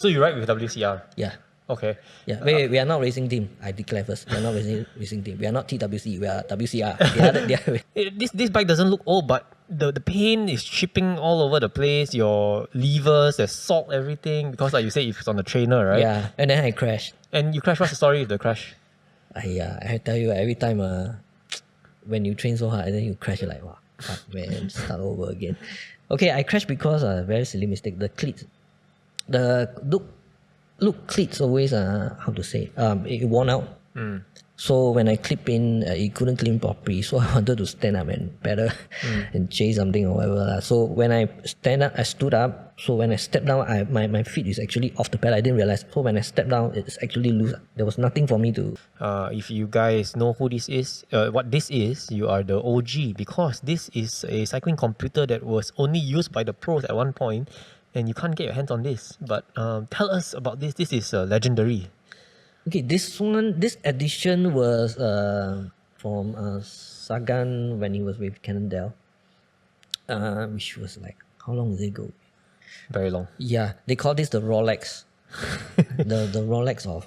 So you ride with WCR? Yeah. Okay. Yeah, we are not racing team. I declare first. We are not racing team. We are not TWC. We are WCR. The other way. This bike doesn't look old, but the paint is chipping all over the place. Your levers, there's salt, everything. Because like you said, it's on the trainer, right? Yeah, and then I crashed. And you crashed. What's the story with the crash? I tell you, every time when you train so hard and then you crash, you're like, wow, fuck, man, start over again. Okay, I crashed because a very silly mistake. The cleats, look, cleats always, how to say, it worn out. So when I clip in, it couldn't clean properly. So I wanted to stand up and pedal and chase something or whatever. So when I I stood up. So when I stepped down, my feet is actually off the pedal. I didn't realize. So when I stepped down, it's actually loose. There was nothing for me to... If you guys know who this is, what this is, you are the OG. Because this is a cycling computer that was only used by the pros at one point. And you can't get your hands on this. But tell us about this. This is legendary. Okay, this edition was from Sagan when he was with Cannondale, which was like, how long did it go? Very long. Yeah, they call this the Rolex. the Rolex of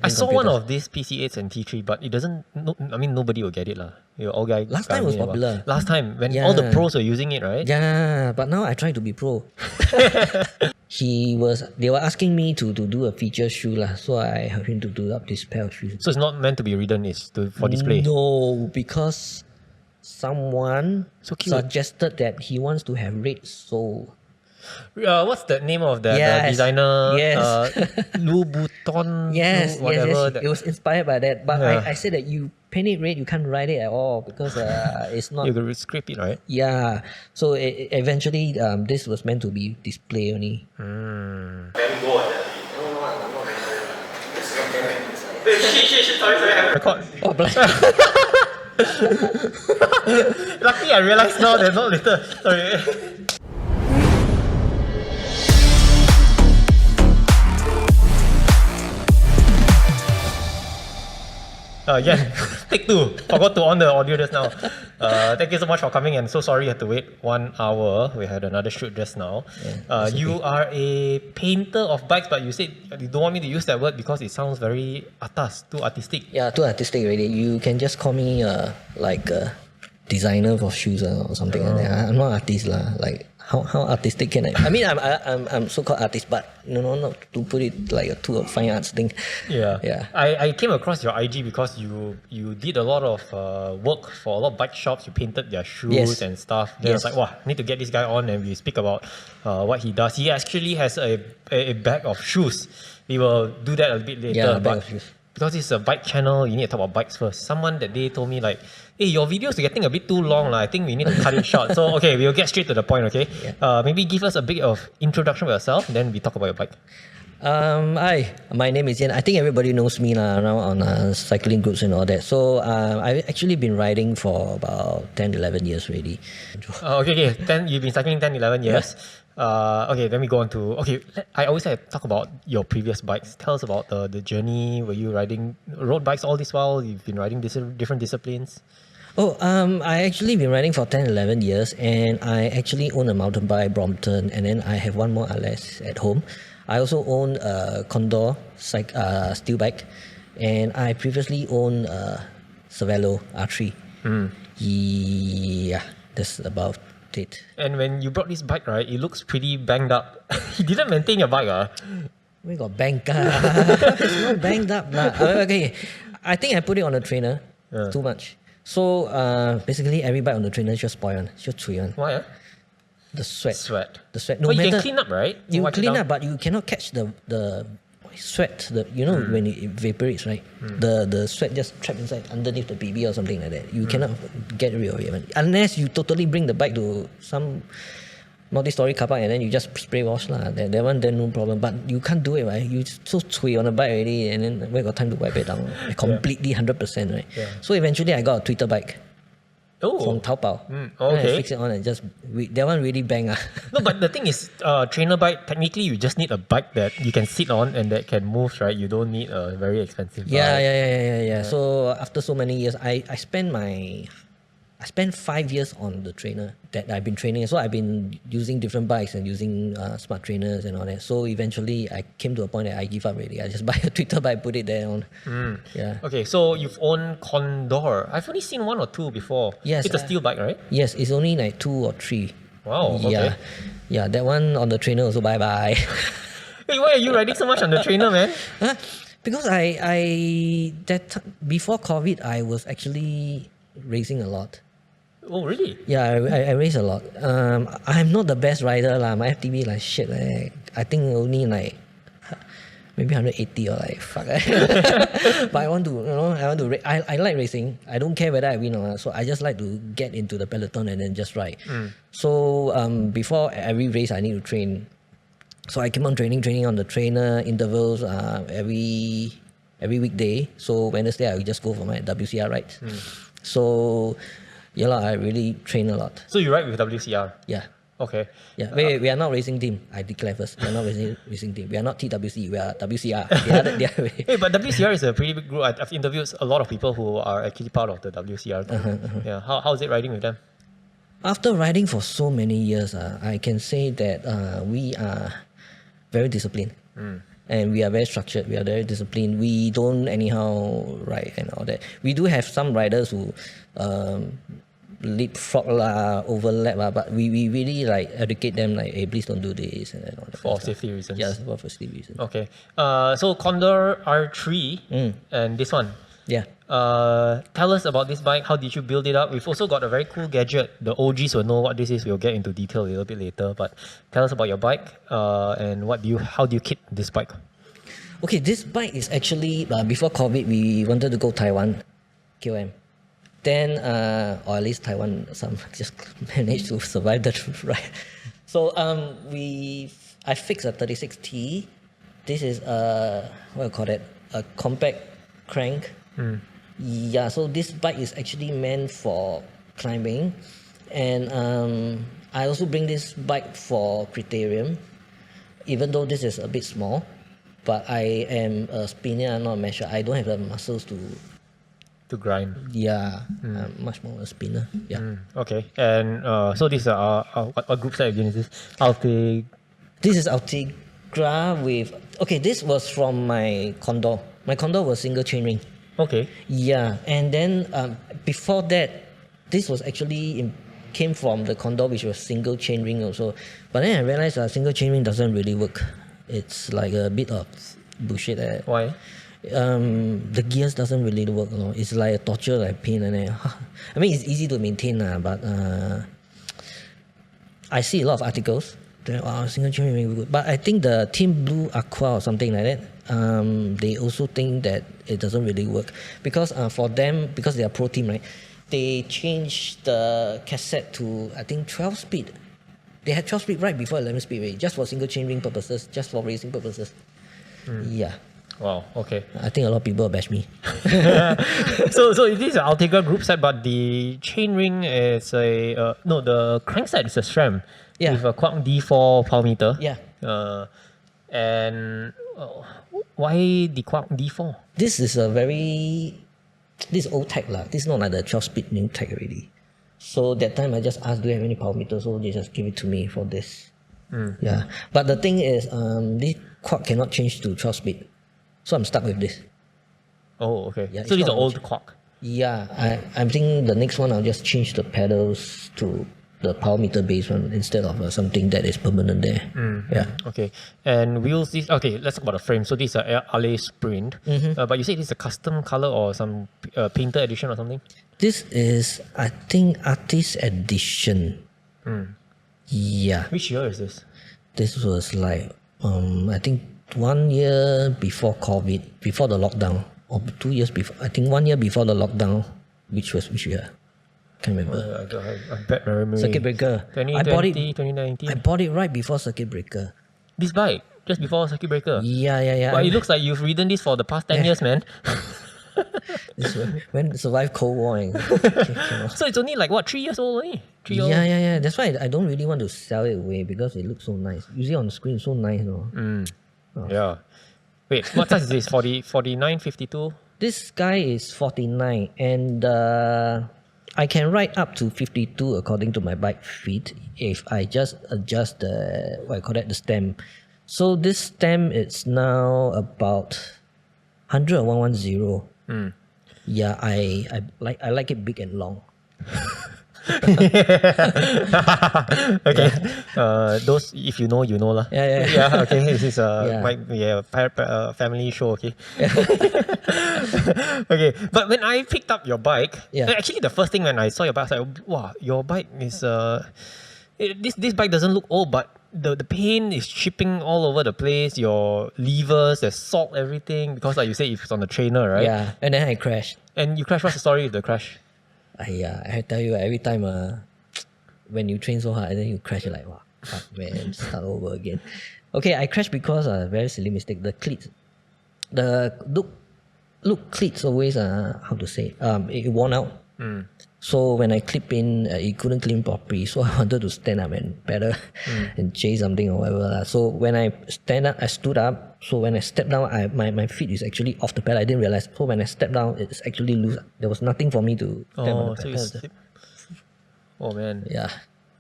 I saw one of these PC8s and T3, but it doesn't. Nobody will get it lah. Last time was popular. Last time when all the pros were using it, right? Yeah, but now I try to be pro. They were asking me to do a feature shoe lah, so I helped him to do up this pair of shoes. So it's not meant to be ridden, it's for display. No, because someone suggested that he wants to have red sole. What's the name of the designer? Yes. Louboutin. Yes, whatever. It was inspired by that. But I said that you paint it red, you can't ride it at all because it's not. You could scrape it, right? Yeah. So eventually, this was meant to be display only. Sorry. Record. Oh, Luckily, I realized now there's not later. Sorry. Take 2. Forgot to on the audio just now. Thank you so much for coming and so sorry you had to wait 1 hour. We had another shoot just now. You are a painter of bikes, but you said you don't want me to use that word because it sounds very too artistic. Yeah, too artistic already. You can just call me like a designer for shoes or something like that. I'm not artist lah. Like how artistic can I? I mean, I'm so-called artist, but not to put it like a fine arts thing. Yeah. I came across your IG because you did a lot of work for a lot of bike shops. You painted their shoes and stuff. Then I was like, wow, I need to get this guy on and we speak about what he does. He actually has a bag of shoes. We will do that a bit later. Yeah, bag of shoes. Because it's a bike channel, you need to talk about bikes first. Someone that day told me like, hey, your videos are getting a bit too long. I think we need to cut it short. So, okay, we'll get straight to the point, okay? Yeah. Maybe give us a bit of introduction of yourself, then we talk about your bike. Hi, my name is Ian. I think everybody knows me around on cycling groups and all that. So I've actually been riding for about 10, 11 years already. Okay. You've been cycling 10, 11 years. Okay, then we go on to... Okay, I always talk about your previous bikes. Tell us about the journey. Were you riding road bikes all this while? You've been riding different disciplines? I actually been riding for 10, 11 years and I actually own a mountain bike, Brompton, and then I have one more Allez at home. I also own a Condor steel bike and I previously owned a Cervelo R3. Yeah, that's about it. And when you brought this bike, right, it looks pretty banged up. You didn't maintain your bike, We got banged up. It's not banged up. Okay, I think I put it on the trainer too much. So basically every bike on the trainer is just spoil on, just chui on. Why? The sweat. The sweat. No, you can clean up, right? You clean up, but you cannot catch the sweat. When it evaporates, right? The sweat just trapped inside underneath the BB or something like that. You cannot get rid of it unless you totally bring the bike to some multi-story car park and then you just spray wash lah. That one then no problem. But you can't do it, right? You so chui on the bike already and then where got time to wipe it down? Completely 100%, right? Yeah. So eventually I got a tweeter bike. From Taobao. Okay. I fix it on and just that one really bang. No, but the thing is, trainer bike, technically you just need a bike that you can sit on and that can move, right? You don't need a very expensive bike. Yeah. So after so many years, I spent spent 5 years on the trainer that I've been training. So I've been using different bikes and using smart trainers and all that. So eventually I came to a point that I give up really. I just buy a Twitter bike, put it there on. Yeah. Okay, so you've owned Condor. I've only seen one or two before. Yes. It's a steel bike, right? Yes, it's only like 2 or 3. Wow, okay. Yeah. Yeah, that one on the trainer also bye-bye. Hey, why are you riding so much on the trainer, man? Because before COVID, I was actually racing a lot. Oh, really? Yeah, I race a lot. I'm not the best rider lah. My FTB like shit. I think only like maybe 180 or like fuck. But I want to, I like racing. I don't care whether I win or not. So I just like to get into the peloton and then just ride. So before every race, I need to train. So I keep on training on the trainer intervals every weekday. So Wednesday I will just go for my WCR rides. So yeah, I really train a lot. So you ride with WCR? Yeah. Okay. Yeah. Wait, we are not racing team. I declare first. We are not racing team. We are not TWC. We are WCR. The other way. Hey, but WCR is a pretty big group. I've interviewed a lot of people who are actually part of the WCR group. Yeah. How's it riding with them? After riding for so many years, I can say that we are very disciplined. And we are very structured. We are very disciplined. We don't anyhow ride and all that. We do have some riders who leapfrog overlap but we really like educate them like, hey, please don't do this and all that. For safety reasons. Yes, for safety reasons. Okay. So Condor R3 and this one. Yeah. Tell us about this bike. How did you build it up? We've also got a very cool gadget. The OGs will know what this is. We'll get into detail a little bit later. But tell us about your bike and how do you kit this bike? Okay, this bike is actually before COVID we wanted to go Taiwan, KOM. Then or at least Taiwan just managed to survive the ride. So I fixed a 36T. This is what do you call it? A compact crank. Yeah, so this bike is actually meant for climbing, and I also bring this bike for criterium, even though this is a bit small, but I am a spinner, not a masher. I don't have the muscles to grind. Yeah, I'm much more a spinner. Yeah. Okay, and so this is what group set again is this? This is Altigra with. Okay, this was from my Condor. My Condor was single chainring. Okay. Yeah, and then before that, this was actually came from the Condor, which was single chainring also. But then I realized single chainring doesn't really work. It's like a bit of bullshit. Why? The gears doesn't really work. It's like a torture, like pain and I mean, it's easy to maintain, but I see a lot of articles. Single chainring really good. But I think the Team Blue Aqua or something like that, they also think that it doesn't really work because for them, because they are pro team, right? They changed the cassette to I think 12 speed. They had 12 speed right before 11 speed, right? Just for single chainring purposes, just for racing purposes. Yeah. Wow. Okay. I think a lot of people will bash me. So it is an Altigra group set, but the chainring is the crankset is a SRM. Yeah. With a Quang D4 power meter. Yeah. And why the Quang D4? This is old tech lah. This is not like the 12 speed new tech already. So that time I just asked, do you have any power meter? So they just give it to me for this. Yeah. But the thing is, this quad cannot change to 12 speed. So I'm stuck with this. Oh, okay. Yeah, so this is an old quad. Yeah. I'm thinking the next one I'll just change the pedals to the power meter based one instead of something that is permanent there. Yeah. Okay. And wheels, okay, let's talk about the frame. So this is a Allez Sprint. But you say this is a custom color or some painter edition or something? This is, I think, artist edition. Yeah. Which year is this? This was like, I think 1 year before COVID, before the lockdown, or 2 years before. I think 1 year before the lockdown, which year? Can't remember. I bet memory. Circuit breaker. 2020, 2019. I bought it right before circuit breaker. This bike? Just before circuit breaker? Yeah. But it looks like you've ridden this for the past 10 years, man. This when survived Cold War. So it's only like what, 3 years old only? 3 years old? Yeah. That's why I don't really want to sell it away because it looks so nice. You see on the screen, so nice, Yeah. Wait, what size is this? 49, 52? This guy is 49 and I can ride up to 52 according to my bike feet if I just adjust the stem. So this stem is now about 100 or 110. Yeah, I like it big and long. Okay. Those, if you know, you know lah. Yeah. Okay. This is family show. Okay. Okay. But when I picked up your bike, actually the first thing when I saw your bike, I was like, wow, your bike is this bike doesn't look old, but the paint is chipping all over the place. Your levers, there's salt, everything, because like you say, if it's on the trainer, right? Yeah. And then I crashed. And you crashed. What's the story with the crash? I tell you, every time when you train so hard and then you crash, you're like, wow, fuck, man, start over again. Okay, I crashed because a very silly mistake. The cleats, the look cleats always, how to say, it worn out. So when I clip in, it couldn't clean properly. So I wanted to stand up and pedal and chase something or whatever. So when I stood up. So when I stepped down, my feet is actually off the pedal. I didn't realize. So when I stepped down, it's actually loose. There was nothing for me to step on the pedal. Oh man. Yeah.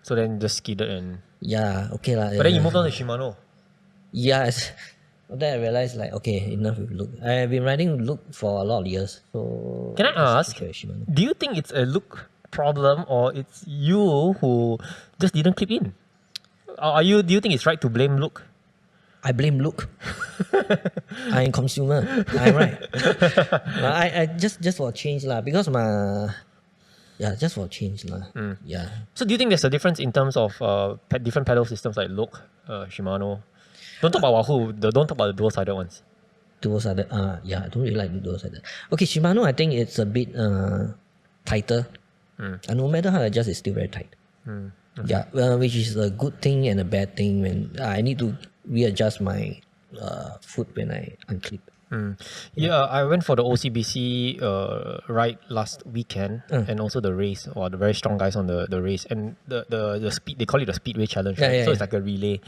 So then just skidded and... Yeah, okay lah. But then you moved on to Shimano. Yes. Then I realized like, okay, enough with look. I've been riding look for a lot of years. So can I ask, do you think it's a look problem or it's you who just didn't clip in? Do you think it's right to blame look? I blame look. I'm consumer. I'm right. I just for change lah, because just for change lah. Yeah. So do you think there's a difference in terms of different pedal systems like look, Shimano? Don't talk about Wahoo. Don't talk about the dual-sided ones. Dual-sided. Yeah, I don't really like the dual-sided. Okay, Shimano, I think it's a bit tighter. And no matter how I adjust, it's still very tight. Okay. Yeah, which is a good thing and a bad thing when I need to readjust my foot when I unclip. Yeah, I went for the OCBC ride last weekend and also the race, or the very strong guys on the race, and the speed, they call it the Speedway Challenge, right? So it's like a relay,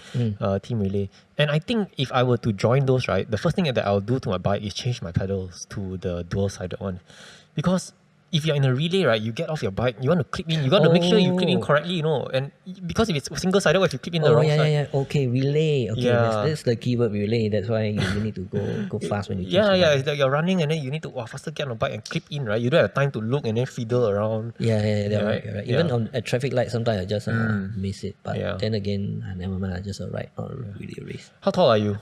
team relay. And I think if I were to join those, right, the first thing that I'll do to my bike is change my pedals to the dual-sided one, because if you're in a relay, right, you get off your bike, you want to clip in, you got to make sure you clip in correctly, you know. And because if it's single-sided, if you clip in the wrong side. Okay, relay. Okay, that's the keyword, relay. That's why you need to go fast when you it's like you're running and then you need to faster get on the bike and clip in, right? You don't have time to look and then fiddle around. You're right. Even at traffic light, sometimes I just miss it. But then again, never mind, I just ride, not really a race. How tall are you?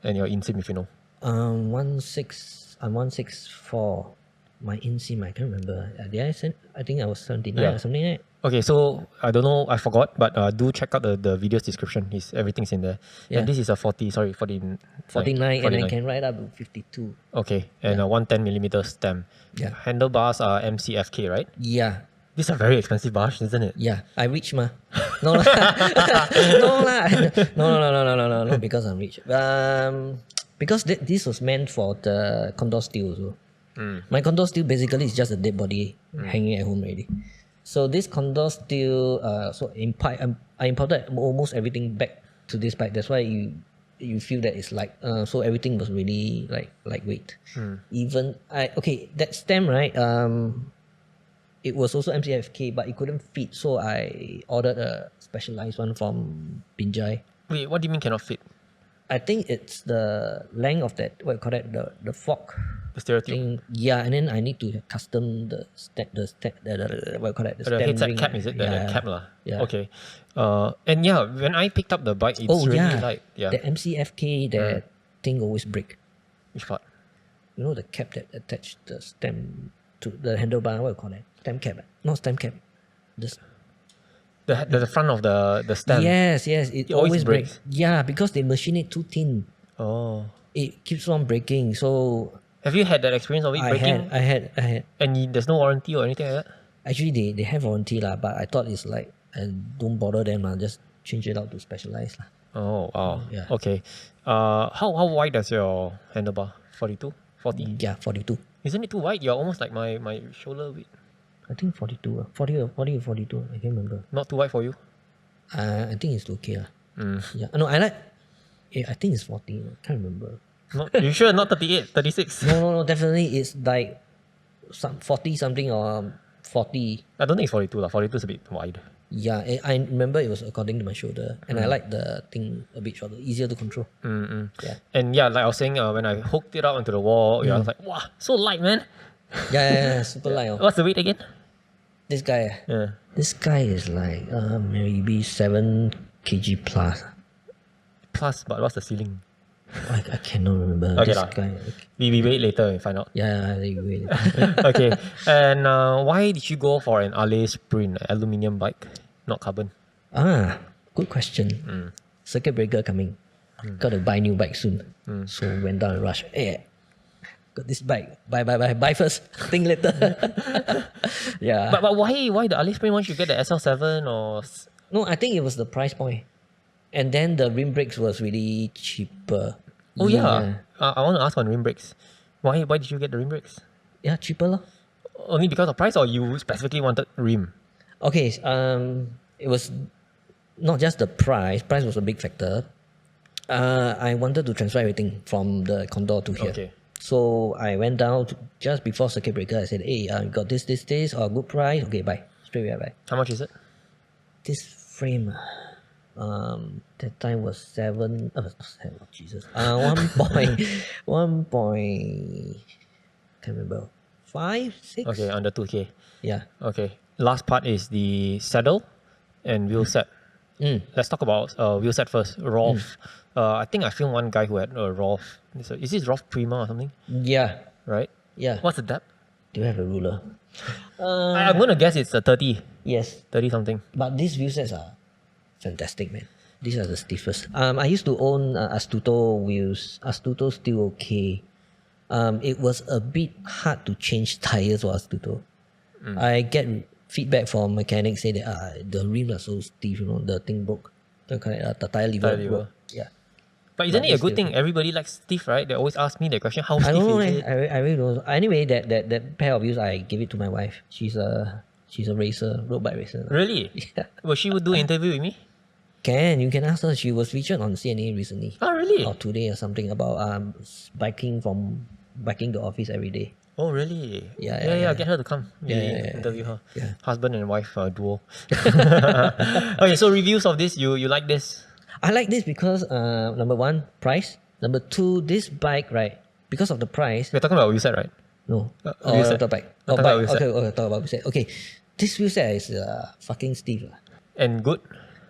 And your inseam, if you know? I'm 164. My inseam, I can't remember. Did I send? I think I was 79 or something like that. Okay, so I don't know, I forgot, but do check out the video's description. Everything's in there. Yeah. And this is a 49, 49, and I can ride up to 52. Okay, and a 110mm stem. Yeah. Handlebars are MCFK, right? Yeah. These are very expensive bars, isn't it? Yeah, I rich ma. No lah. No, because I'm rich. Because this was meant for the condor steel also. My condor steel basically is just a dead body hanging at home already. So this condor steel, I imported almost everything back to this bike. That's why you feel that it's light. So everything was really lightweight. Even that stem, right? It was also MCFK, but it couldn't fit. So I ordered a specialized one from Binjai. Wait, what do you mean cannot fit? I think it's the length of that, what you call that, the fork. The stereotube. Yeah, and then I need to custom the what you call that, the stem headset ring. cap, is it? The cap lah. Yeah. Okay. And yeah, when I picked up the bike, it's really light. Yeah. The MCFK, that thing always break. Which part? You know the cap that attached the stem to the handlebar, what you call that? Stem cap. Not stem cap. The front of the stem. Yes, it always breaks. Yeah, because they machine it too thin. Oh. It keeps on breaking. So have you had that experience of it breaking? I had. And there's no warranty or anything like that? Actually, they have warranty lah, but I thought it's like, don't bother them lah. Just change it out to specialized lah. Oh wow. Yeah. Okay. How wide is your handlebar? 42? 40? Yeah, 42. Isn't it too wide? You're almost like my shoulder width. I think 42. 40 or 42. I can't remember. Not too wide for you? I think it's okay lah. Yeah. No, I think it's 40. I can't remember. You sure not 38, 36? No, definitely it's like 40 something or 40. I don't think it's 42 lah. 42 is a bit wide. Yeah, I remember it was according to my shoulder, and I like the thing a bit shorter, easier to control. Yeah. And yeah, like I was saying, when I hooked it up onto the wall, I was like, wow, so light, man. Yeah, super light. Oh. What's the weight again? This guy, Yeah. this guy is like maybe 7 kg plus. Plus, but what's the ceiling? I cannot remember. Okay This lah. guy. We wait later and find out. Yeah, wait. Okay. And why did you go for an Allez Sprint, aluminium bike, not carbon? Good question. Circuit breaker coming. Got to buy new bike soon. So went down and rush. Hey, got this bike. Buy first. Think later. Yeah. But why the Allez Sprint? Once you get the SL7 or... No, I think it was the price point. And then the rim brakes was really cheaper. Oh yeah. I want to ask on rim brakes. Why did you get the rim brakes? Yeah, cheaper lor. Only because of price, or you specifically wanted rim? Okay, it was not just the price. Price was a big factor. I wanted to transfer everything from the Condor to here. Okay. So I went down just before circuit breaker. I said, hey, got this, or good price. Okay, buy. Straight away buy. How much is it? This frame, that time was 7, Jesus. 1 point, can't remember, 5, 6? Okay, under 2K. Yeah. Okay. Last part is the saddle and wheel set. Let's talk about wheel set first. Rolf. I think I filmed one guy who had a Rolf. Is this Rolf Prima or something? Yeah. Right? Yeah. What's the depth? Do you have a ruler? I'm going to guess it's a 30. Yes. 30 something. But these wheel sets are fantastic, man. These are the stiffest. I used to own Astuto wheels. Astuto still okay. It was a bit hard to change tires for Astuto. I get feedback from mechanics say that the rims are so stiff, the thing broke. The tire lever broke. Yeah. But isn't it a good thing? Everybody likes stiff, right? They always ask me the question, how I stiff don't know, is it? I really don't know. Anyway, that pair of wheels, I gave it to my wife. She's a racer, road bike racer. Really? Yeah. Well, she would do an interview with me? You can ask her. She was featured on CNA recently. Oh, really? Or today or something about biking to office every day. Oh, really? Yeah. Get her to come. Interview her. Yeah. Husband and wife duo. Okay, so reviews of this, you like this? I like this because number one, price. Number two, this bike, right? Because of the price. We're talking about wheel set, right? No. Wheel set. The bike. Talk Bike. about wheel set. Okay, talk about wheel set. Okay, this wheel set is fucking stiff. And good?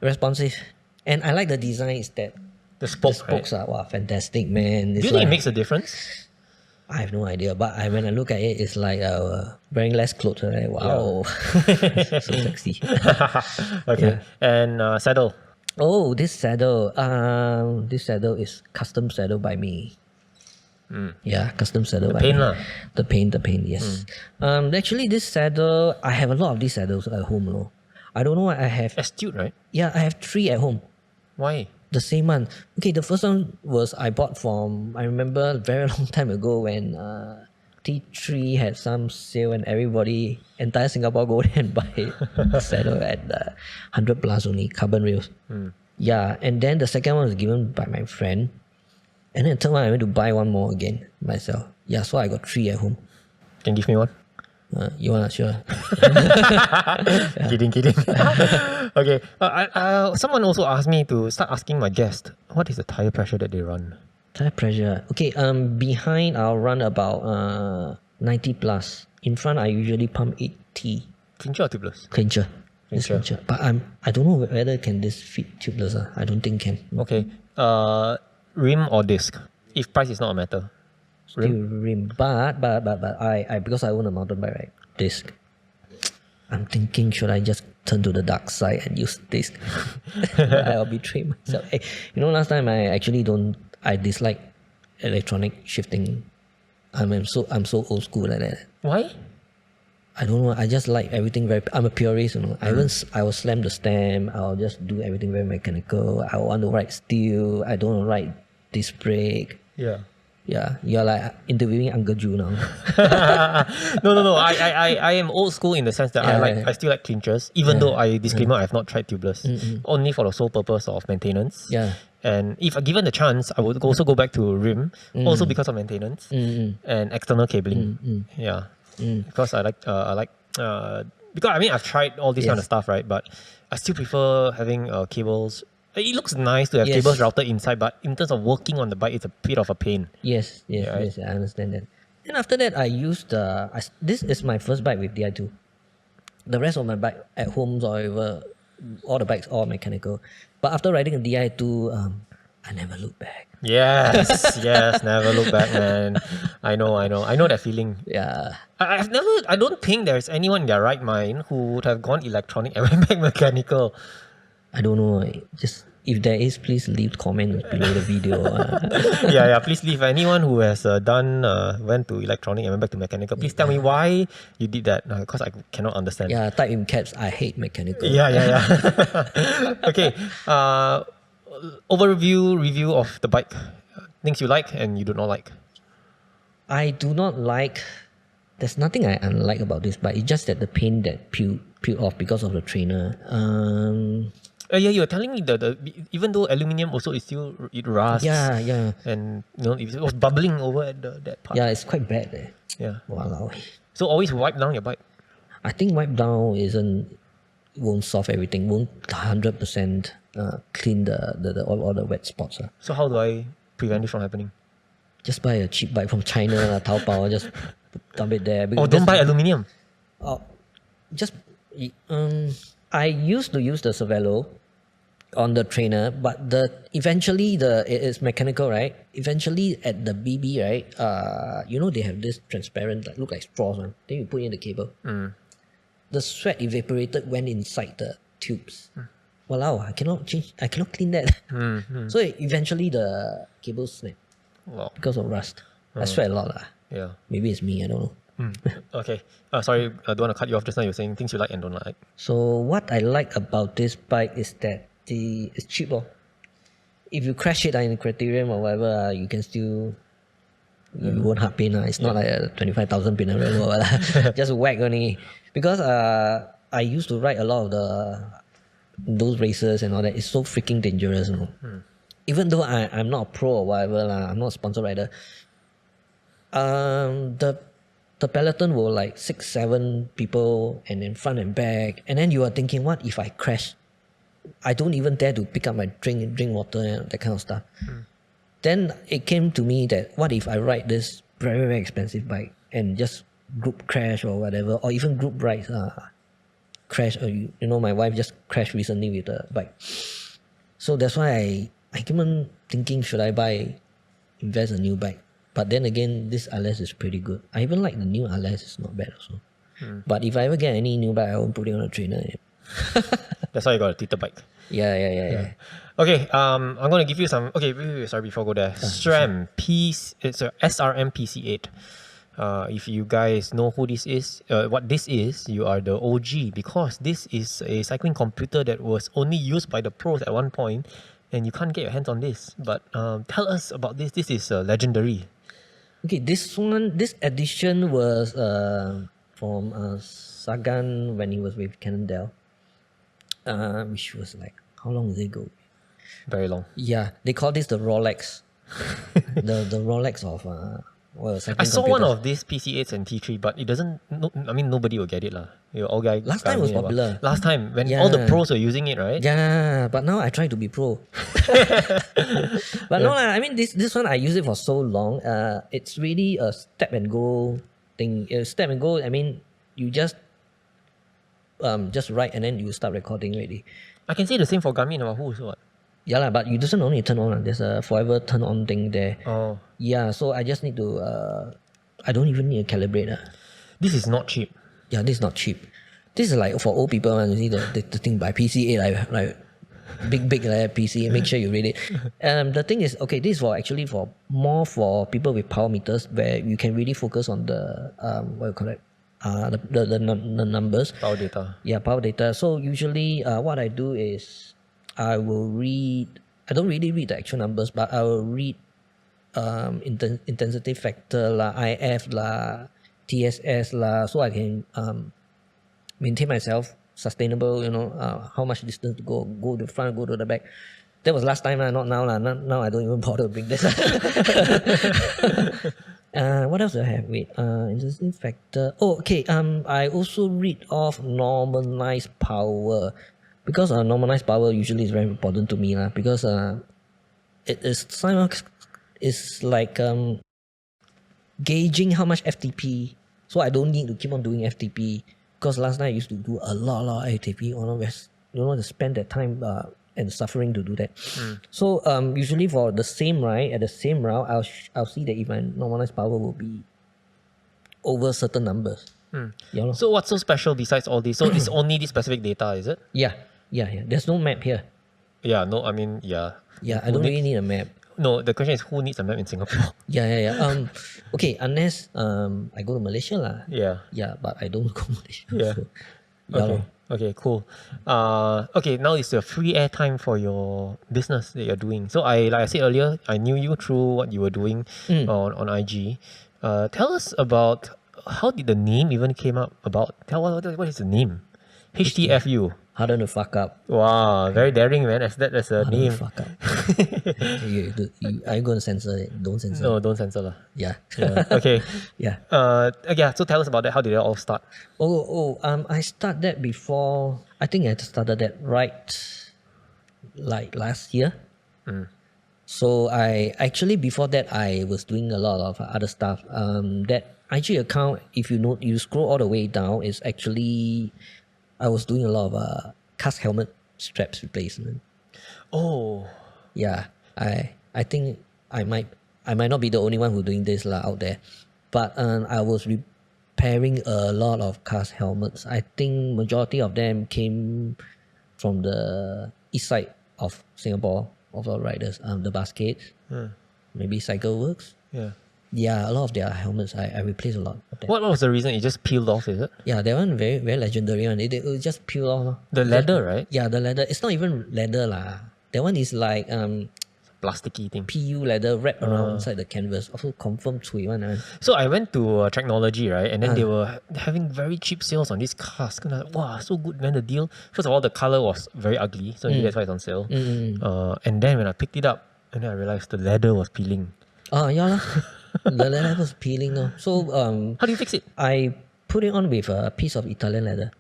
Responsive. And I like the design is that The spokes, the spokes are fantastic, man. Do you think it makes a difference? I have no idea, but when I look at it, it's like wearing less clothes. Right? Wow, so sexy. Okay, and saddle. Oh, this saddle is custom saddle by me. Yeah, custom saddle by paint me. lah. The paint, yes. Actually, this saddle, I have a lot of these saddles at home. No? I don't know what I have. Astute, right? Yeah, I have 3 at home. Why? The same one. Okay, the first one was I bought from, I remember a very long time ago when T3 had some sale and everybody, entire Singapore go there and buy a saddle at 100 plus only, carbon rails. Yeah, and then the second one was given by my friend. And then the third one I went to buy one more again myself. Yeah, so I got 3 at home. Can you give me one? You wanna sure? Kidding. Okay. Someone also asked me to start asking my guest, what is the tire pressure that they run? Tire pressure. Okay, behind I'll run about 90 plus. In front I usually pump 80. Clincher or tubeless? Clincher. It's Clincher. But I don't know whether can this fit tubeless. I don't think can. Okay. Rim or disc? If price is not a matter. Still rim. But I because I own a mountain bike, right? Disc. I'm thinking, should I just turn to the dark side and use disc? I'll betray myself. Hey, last time I dislike electronic shifting. I'm so old school like that. Why? I don't know. I just like everything very. I'm a purist, I will slam the stem. I'll just do everything very mechanical. I want to ride steel. I don't want to ride disc brake. Yeah. Yeah, you're like interviewing Uncle Ju now. No. I am old school in the sense that I still like clinchers, even though I disclaimer I have not tried tubeless, only for the sole purpose of maintenance. Yeah. And if given the chance, I would also go back to rim, also because of maintenance and external cabling. Yeah. Because I like because I mean I've tried all this kind of Yes. stuff, right? But I still prefer having cables. It looks nice to have Yes. cables routed inside, but in terms of working on the bike, it's a bit of a pain. Yes, yes, Yeah, right? yes. I understand that. And after that, I used this is my first bike with DI2. The rest of my bike at homes or whatever, all the bikes all mechanical. But after riding a DI2, I never look back. Yes, yes, never look back, man. I know that feeling. Yeah. I don't think there's anyone in their right mind who would have gone electronic and went back mechanical. I don't know. Just if there is, please leave comments below the video. Yeah, please leave. Anyone who has went to electronic and went back to mechanical, please tell me why you did that, because I cannot understand. Yeah, type in caps. I hate mechanical. Yeah. Okay. Overview review of the bike. Things you like and you do not like. I do not like. There's nothing I unlike about this bike. It's just that the paint that peeled off because of the trainer. Yeah, you were telling me that even though aluminium also is still it rusts. Yeah. And it was bubbling over at that part. Yeah, it's quite bad. Yeah. Walao. So always wipe down your bike. I think wipe down won't solve everything. Won't 100% clean all the wet spots. So how do I prevent it from happening? Just buy a cheap bike from China, Taobao. Just dump it there. Oh, don't buy aluminium. Just I used to use the Cervelo on the trainer, but eventually it is mechanical, right? Eventually at the BB, right? They have this transparent, look like straws, man. Then you put in the cable. The sweat evaporated, went inside the tubes. Walao, I cannot clean that. So eventually the cable snapped because of rust. I sweat a lot. Yeah. Maybe it's me, I don't know. Okay. Sorry, I don't want to cut you off just now. You're saying things you like and don't like. So what I like about this bike is that it's cheap. If you crash it in the criterium or whatever, you can still you won't have pain. It's not like a 25,000 Pinarello. Just whack only. Because I used to ride a lot of those races and all that. It's so freaking dangerous. Even though I'm not a pro or whatever, I'm not a sponsored rider. The peloton were like 6-7 people and then front and back, and then you are thinking, what if I crash? I don't even dare to pick up my drink water and that kind of stuff. Then it came to me that what if I ride this very, very expensive bike and just group crash or whatever, or even group rides crash, or my wife just crashed recently with a bike. So that's why I keep on thinking, should I invest a new bike? But then again, this Allez is pretty good. I even like the new Allez, it's not bad also. But if I ever get any new bike, I won't put it on a trainer. That's why you got a Tita bike. Yeah. Okay, I'm going to give you some... Okay, wait, sorry, before I go there. SRM it's a SRM PC8. If you guys know who this is, what this is, you are the OG, because this is a cycling computer that was only used by the pros at one point, and you can't get your hands on this. But tell us about this. This is legendary. Okay, this edition was from Sagan when he was with Cannondale, which was like, how long did it go? Very long. Yeah, they call this the Rolex. the Rolex of cycling I saw computers. one of these PC8s and T3, but it doesn't... nobody will get it. Last time was popular. Last time, when all the pros were using it, right? Yeah, but now I try to be pro. But no, this one I use it for so long. It's really a step and go thing. Step and go, you just write and then you start recording already. I can say the same for Garmin or Wahoo also. Yeah, but you doesn't only turn on. There's a forever turn on thing there. Oh. Yeah, so I just need to... I don't even need to calibrate. This is not cheap. Yeah, this is not cheap. This is like for old people, man. You see the thing by PC8, like big PC. Make sure you read it. The thing is, okay, this is for more for people with power meters, where you can really focus on the what you call it, the numbers. Power data. Yeah, power data. So usually, what I do is I will read. I don't really read the actual numbers, but I will read intensity factor lah, IF lah, TSS lah, so I can maintain myself sustainable. How much distance to go to the front, go to the back. That was last time, not now. Now I don't even bother to bring this. What else do I have? Wait, interesting factor. Oh, okay. I also read off normalized power. Because normalized power usually is very important to me, because it is it's like gauging how much FTP. So I don't need to keep on doing FTP. Because last night I used to do a lot of FTP. To spend that time and suffering to do that. So usually for the same ride, at the same route, I'll see that if my normalized power will be over certain numbers. Yeah, so what's so special besides all this? So it's only this specific data, is it? Yeah. There's no map here. Yeah, no, I mean, yeah. Yeah, I don't really need a map. No, the question is who needs a map in Singapore? Yeah. Okay, unless I go to Malaysia lah. Yeah. Yeah, but I don't go to Malaysia. Yeah. So, Okay, cool. Okay, now it's a free airtime for your business that you're doing. So like I said earlier, I knew you through what you were doing on IG. Tell us about how did the name even came up about? What is the name? HTFU. Harder to fuck up. Wow, very daring, man. That's a Harder name. to fuck up. Are you going to censor it? Don't censor. No, don't censor lah. Yeah. Okay. Yeah. Yeah. So tell us about that. How did it all start? I started that before. I think I started that right, like last year. So I actually before that I was doing a lot of other stuff. That IG account, if you scroll all the way down, is actually I was doing a lot of cast helmet straps replacement. Oh. Yeah, I think I might not be the only one who doing this out there, but I was repairing a lot of cast helmets. I think majority of them came from the east side of Singapore of our riders. The baskets, maybe Cycle Works. Yeah, a lot of their helmets I replaced a lot of them. What was the reason? It just peeled off, is it? Yeah, that one very very legendary one. It just peel off. The leather, right? Yeah, the leather. It's not even leather lah. That one is like plasticky thing. PU leather wrapped around inside the canvas. Also confirm cui one. So I went to Technology, right? And then they were having very cheap sales on this cask. And I was like, wow, so good, man, the deal. First of all, the color was very ugly. So maybe that's why it's on sale. And then when I picked it up, and then I realized the leather was peeling. Yeah lah. The leather was peeling. No. So how do you fix it? I put it on with a piece of Italian leather.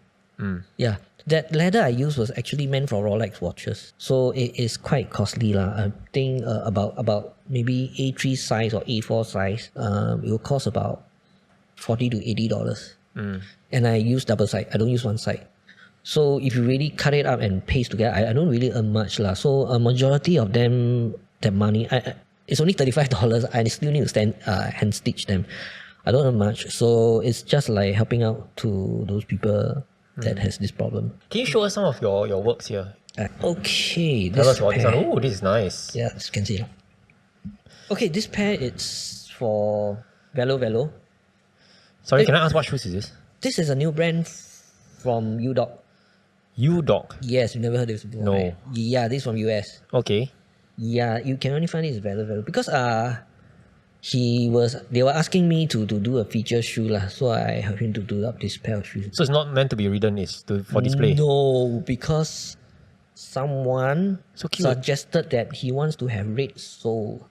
Yeah. That leather I used was actually meant for Rolex watches. So it is quite costly lah. I think about maybe A3 size or A4 size. It will cost about $40 to $80. And I use double side. I don't use one side. So if you really cut it up and paste together, I don't really earn much lah. So a majority of them, that money, it's only $35. I still need to hand stitch them. I don't earn much. So it's just like helping out to those people that has this problem. Can you show us some of your works here? Okay. Tell us about this one. Oh, this is nice. Yeah, as you can see. Okay, this pair it's for Velo. Sorry, can I ask what shoes is this? This is a new brand from UDOC. UDOC? Yes, you never heard of this before. No. Right? Yeah, this is from US. Okay. Yeah, you can only find this Velo because they were asking me to do a feature shoe lah, so I helped him to do up this pair of shoes. So it's not meant to be ridden, it's for display? No, because someone suggested that he wants to have red sole.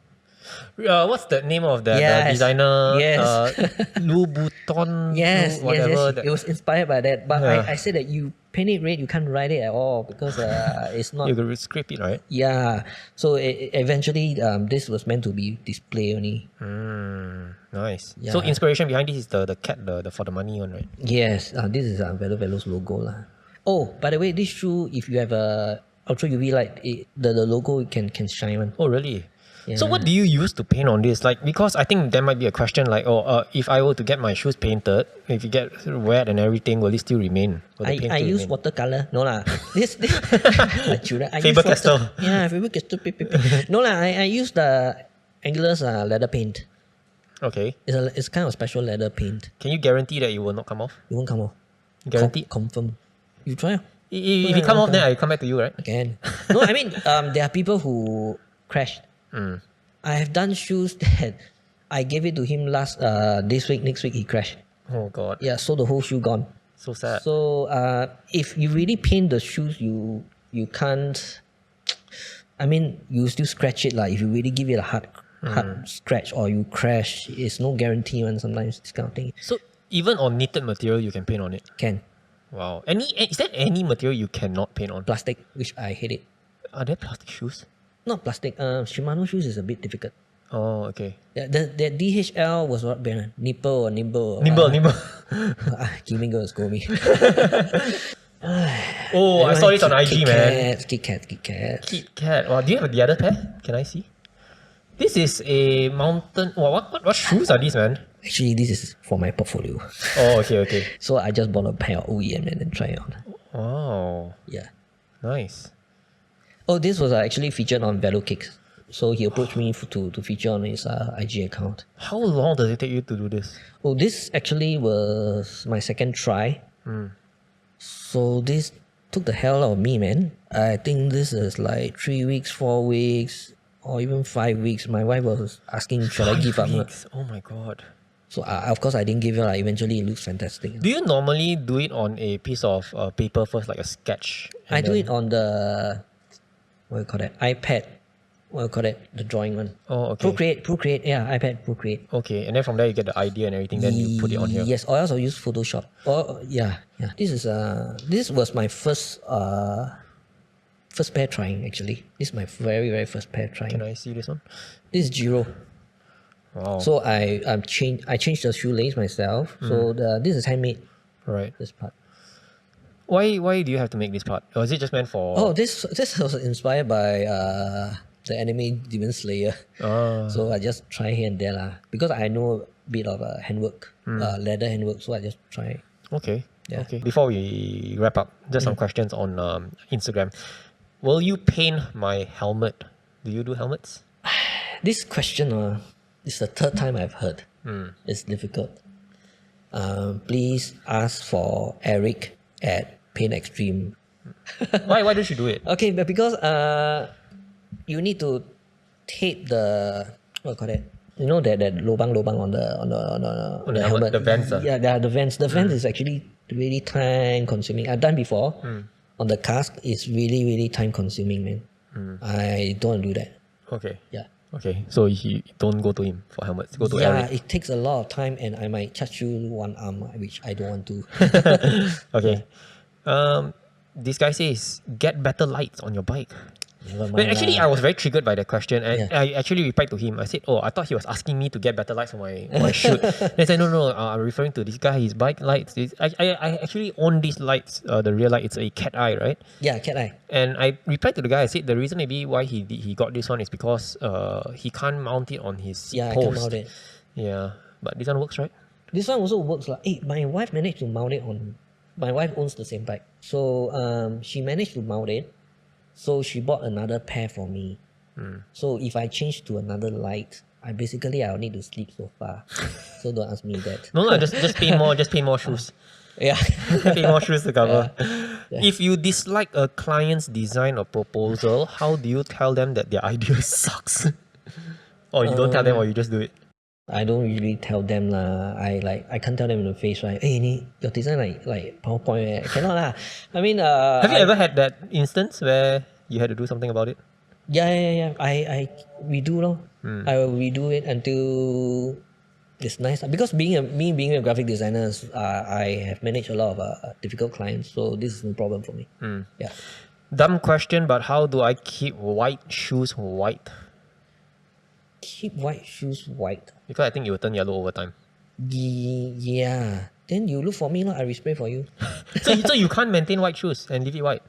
What's the name of the designer? Yes. Louboutin? Yes, whatever. It was inspired by that. But I said that you paint it red, you can't ride it at all because it's not... You could scrape it, right? Yeah. So eventually, this was meant to be display only. Nice. Yeah. So inspiration behind this is the cat, the for the money one, right? Yes. This is Velo's logo lah. Oh, by the way, this shoe, if you have a Ultra UV light, the logo can shine one. Oh, really? Yeah. So what do you use to paint on this? Like, because I think there might be a question like, if I were to get my shoes painted, if you get wet and everything, will it still remain? I use watercolor. No lah. This Faber-Castell. Yeah, Faber-Castell. No lah. I use the Angular's leather paint. Okay. It's kind of special leather paint. Can you guarantee that it will not come off? It won't come off. Guaranteed? Confirm. You try. If it come off, then I come back to you, right? Again. No, I mean, there are people who crashed. I have done shoes that I gave it to him this week, next week he crashed. Oh God. Yeah, so the whole shoe gone. So sad. So if you really paint the shoes, you can't I mean, you still scratch it like if you really give it a hard scratch or you crash, it's no guarantee man sometimes this kind of thing. So even on knitted material, you can paint on it. Can. Wow. Is there any material you cannot paint on? Plastic, which I hate it. Are there plastic shoes? Not plastic. Shimano shoes is a bit difficult. Oh, okay. The DHL was what brand? Nipple or Nimble? Nimble. Gaming girls scold me. Oh, I saw this on IG, man. Kit Kat. Wow, do you have the other pair? Can I see? This is a mountain. Wow, what shoes are these, man? Actually, this is for my portfolio. Oh, okay. So I just bought a pair of OEM and then try it on. Wow. Yeah. Nice. Oh, this was actually featured on Velo Kicks. So he approached me to feature on his IG account. How long does it take you to do this? Oh, this actually was my second try. So this took the hell out of me, man. I think this is like 3 weeks, 4 weeks, or even 5 weeks. My wife was asking, should I give up? Oh my god. So of course I didn't give up. Eventually it looks fantastic. Do you normally do it on a piece of paper first, like a sketch? I do it on the, what do you call that? iPad. What do you call that? The drawing one. Oh, okay. Procreate. Yeah, iPad Procreate. Okay, and then from there you get the idea and everything, then you put it on here. Yes, or else I'll use Photoshop. Oh, yeah. This was my first pair trying actually. This is my very, very first pair trying. Can I see this one? This is Giro. Wow. So I changed the shoelace myself. So this is handmade. Right. This part. Why do you have to make this part? Or is it just meant for... Oh, this was inspired by the anime Demon Slayer. So I just try here and there lah. Because I know a bit of handwork, leather handwork, so I just try. Okay. Yeah. Okay. Before we wrap up, just some questions on Instagram. Will you paint my helmet? Do you do helmets? This question is the third time I've heard. It's difficult. Please ask for Eric at Paint Extreme. Why don't you do it? Okay, but because you need to tape the, what do you call it? You know that lobang on the helmet. The vents. Yeah, the vents. The vents is actually really time consuming. I've done before. On the cask, it's really, really time consuming, man. I don't want to do that. Okay. Yeah. Okay, so you don't go to him for helmets. Go to Eric. Eric. It takes a lot of time and I might charge you one arm, which I don't want to. Okay. This guy says, get better lights on your bike. Never mind. But actually, I was very triggered by that question, and I actually replied to him. I said, "Oh, I thought he was asking me to get better lights for my shoot." Then I said, "No, I'm referring to this guy. His bike lights. I actually own these lights. The rear light. It's a cat eye, right? Yeah, cat eye. And I replied to the guy. I said the reason maybe why he got this one is because he can't mount it on his post. I can't mount it. Yeah, but this one works, right? This one also works. My wife managed to mount it on. My wife owns the same bike, so she managed to mount it. So she bought another pair for me. So if I change to another light, I'll need to sleep so far. So don't ask me that. No, just paint more. Just paint more shoes. Yeah, paint more shoes to cover. Yeah. If you dislike a client's design or proposal, how do you tell them that their idea sucks? Or you don't tell them, or you just do it? I don't really tell them lah. I can't tell them in the face, right? Hey, your design like PowerPoint, cannot lah. I mean, have you ever had that instance where you had to do something about it? Yeah. I redo lor. I will redo it until it's nice. Because being a graphic designer, I have managed a lot of difficult clients, so this is no problem for me. Yeah. Dumb question, but how do I keep white shoes white? Keep white shoes white. Because I think it will turn yellow over time. Yeah. Then you look for me, I respray for you. so you can't maintain white shoes and leave it white?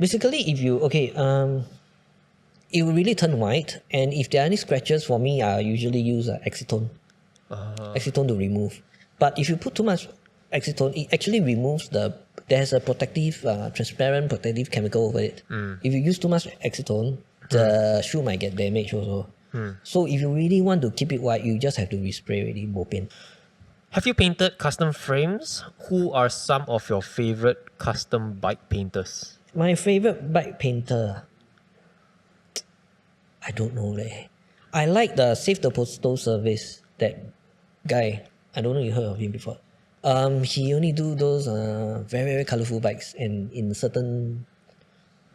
Basically, if you, it will really turn white. And if there are any scratches for me, I usually use acetone. Acetone to remove. But if you put too much acetone, it actually removes there's a transparent protective chemical over it. If you use too much acetone, the shoe might get damaged also. So if you really want to keep it white, you just have to respray already, bo pian. Have you painted custom frames? Who are some of your favorite custom bike painters? My favorite bike painter, I don't know leh. I like the Save the Postal Service, that guy. I don't know if you heard of him before. He only do those very, very colorful bikes and in certain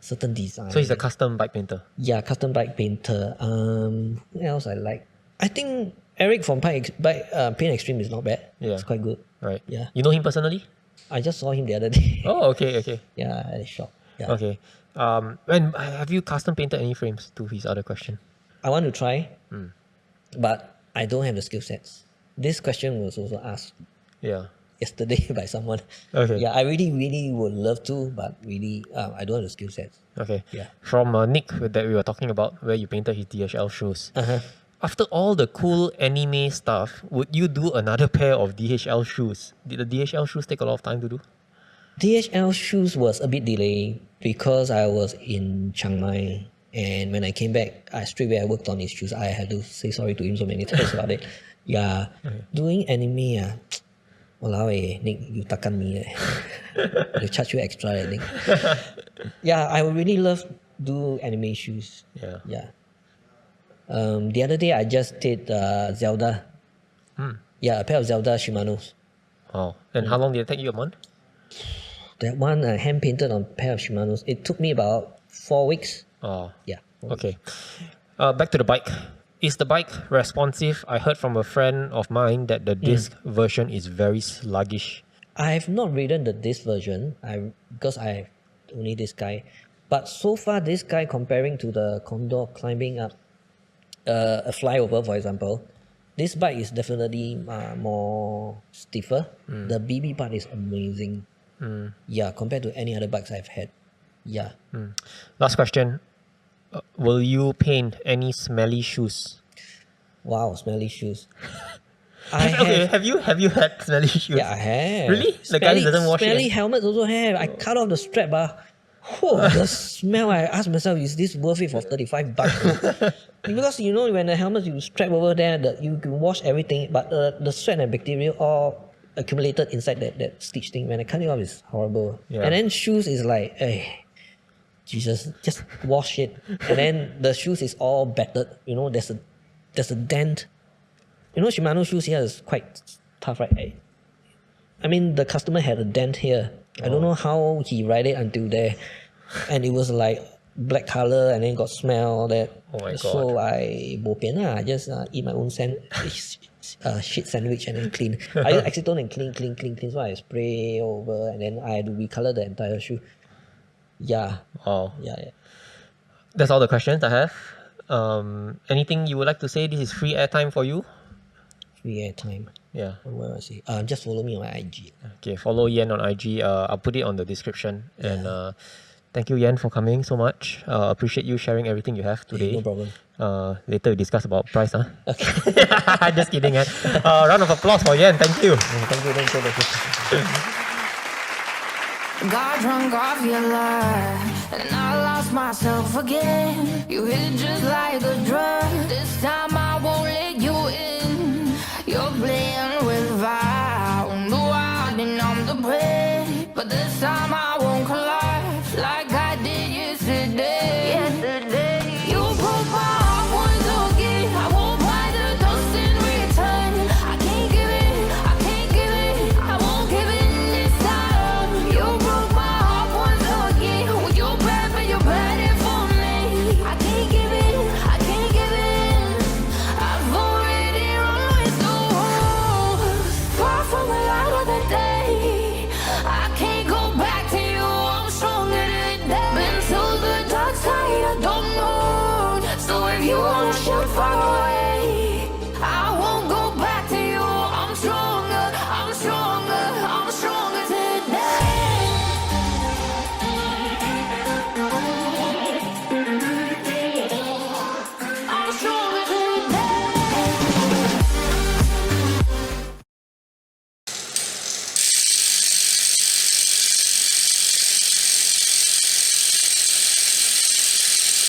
certain design. So he's a custom bike painter. Yeah, custom bike painter. Who else I like? I think Eric from Paint Extreme is not bad. Yeah. It's quite good. Right. Yeah. You know him personally? I just saw him the other day. Oh, okay. Yeah, at the shop. Yeah. Okay. And have you custom painted any frames, to his other question? I want to try, but I don't have the skill sets. This question was also asked yesterday by someone. Okay. Yeah, I really would love to, but really, I don't have the skill sets. Okay. Yeah. From Nick that we were talking about, where you painted his DHL shoes. Uh-huh. After all the cool anime stuff, would you do another pair of DHL shoes? Did the DHL shoes take a lot of time to do? DHL shoes was a bit delayed because I was in Chiang Mai, and when I came back, I worked on his shoes. I had to say sorry to him so many times about it. Yeah, doing anime, walao Nick, you takan me. They charge you extra, I think. Yeah, I would really love do anime shoes. Yeah. The other day I just did Zelda. Yeah, a pair of Zelda Shimanos. Oh, and how long did it take you? A month? That one I hand painted on a pair of Shimanos. It took me about 4 weeks. Oh. Yeah. Okay. Back to the bike. Is the bike responsive? I heard from a friend of mine that the disc version is very sluggish. I've not ridden the disc version because I have only this guy. But so far, this guy comparing to the Condor climbing up a flyover, for example, this bike is definitely more stiffer. The BB part is amazing. Yeah, compared to any other bikes I've had. Yeah. Last question. Will you paint any smelly shoes? Wow, smelly shoes. Have you had smelly shoes? Yeah, I have. Really? The guy doesn't wash it? Smelly helmets also have. I cut off the strap. The smell, I ask myself, is this worth it for $35? Because when the helmet you strap over there, you can wash everything, but the sweat and bacteria all accumulated inside that stitch thing. When I cut it off, it's horrible. Yeah. And then shoes is like, hey, Jesus, just wash it. And then the shoes is all battered. There's a dent. Shimano shoes here is quite tough, right? I mean, the customer had a dent here. I don't know how he ride it until there. And it was like black color and then got smell, all that. Oh my God. So I bo pian lah. I just eat my own shit sandwich and then clean. I use acetone and clean. So I spray over and then I had to recolor the entire shoe. Yeah. Oh. Yeah. That's all the questions I have. Anything you would like to say? This is free airtime for you. Free airtime. Yeah. What was it? Just follow me on my IG. Okay, follow Yan on IG. I'll put it on the description. Yeah. And thank you, Yan, for coming so much. Appreciate you sharing everything you have today. No problem. Later we discuss about price, huh? Okay. Just kidding, man. Round of applause for Yan. Thank you. Thank you. Got drunk off your life, and I lost myself again. You hit just like a drug. This time I won't let you in. You're playing with fire. No, I didn't numb the prey, but this time I